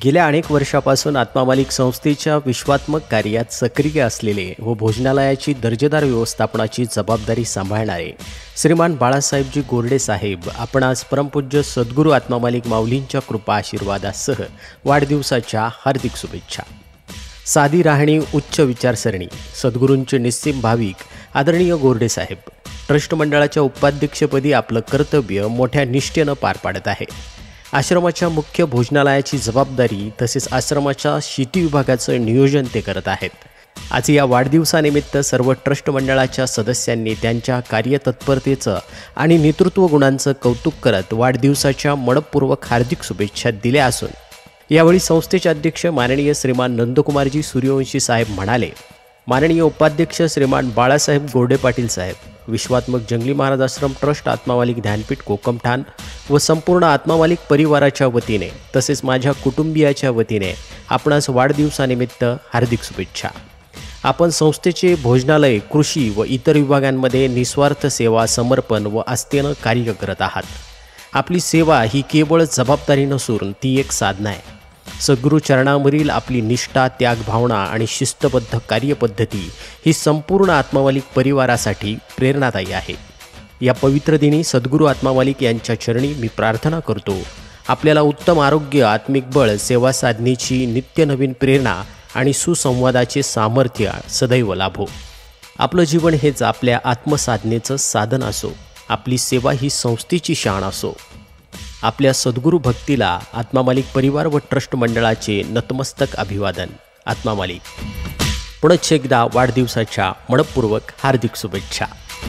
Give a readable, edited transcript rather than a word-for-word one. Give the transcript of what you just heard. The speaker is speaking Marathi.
गेल्या अनेक वर्षापासून आत्मा मालिक संस्थेच्या विश्वात्मक कार्यात सक्रिय असलेले व भोजनालयाची दर्जेदार व्यवस्थापनाची जबाबदारी सांभाळणारे श्रीमान बाळासाहेबजी गोरडे साहेब आपण आज परमपूज्य सद्गुरू आत्मा मालिक माऊलींच्या कृपा आशीर्वादासह वाढदिवसाच्या हार्दिक शुभेच्छा। साधी राहणी, उच्च विचारसरणी, सद्गुरूंचे निस्सीम भाविक आदरणीय गोरडे साहेब ट्रस्ट मंडळाच्या उपाध्यक्षपदी आपलं कर्तव्य मोठ्या निष्ठेनं पार पाडत आहे। आश्रमाच्या मुख्य भोजनालयाची जबाबदारी तसेच आश्रमाच्या शेती विभागाचं नियोजन ते करत आहेत। आज या वाढदिवसानिमित्त सर्व ट्रस्ट मंडळाच्या सदस्यांनी त्यांच्या कार्यतत्परतेचं आणि नेतृत्व गुणांचं कौतुक करत वाढदिवसाच्या मनपूर्वक हार्दिक शुभेच्छा दिल्या असून यावेळी संस्थेचे अध्यक्ष माननीय श्रीमान नंदकुमारजी सूर्यवंशी साहेब म्हणाले, माननीय उपाध्यक्ष श्रीमान बाळासाहेब गोरडे पाटील साहेब, विश्वात्मक जंगली महाराज आश्रम ट्रस्ट आत्मा मालिक ध्यानपीठ कोकमठाण व संपूर्ण आत्मा मालिक परिवाराच्या वतीने तसेच माझ्या कुटुंबियाच्या वतीने आपणास वाढदिवसानिमित्त हार्दिक शुभेच्छा। आपण संस्थेचे भोजनालय, कृषी व इतर विभागांमध्ये निस्वार्थ सेवा, समर्पण व आस्थेनं कार्य करत आहात। आपली सेवा ही केवळ जबाबदारी नसून ती एक साधना आहे। सद्गुरू चरणावरील आपली निष्ठा, त्याग भावना आणि शिस्तबद्ध कार्यपद्धती ही संपूर्ण आत्मा मालिक परिवारासाठी प्रेरणादायी आहे। या पवित्र दिनी सद्गुरू आत्मा मालिक यांच्या चरणी मी प्रार्थना करतो, आपल्याला उत्तम आरोग्य, आत्मिक बळ, सेवा साधनेची नित्य नवीन प्रेरणा आणि सुसंवादाचे सामर्थ्य सदैव लाभो। आपलं जीवन हेच आपल्या आत्मसाधनेचं साधन असो, आपली सेवा ही संस्थेची शान असो। आपल्या सद्गुरू भक्तीला आत्मा मालिक परिवार व ट्रस्ट मंडळाचे नतमस्तक अभिवादन। आत्मा मालिक पुनश्च एकदा वाढदिवसाच्या मनपूर्वक हार्दिक शुभेच्छा।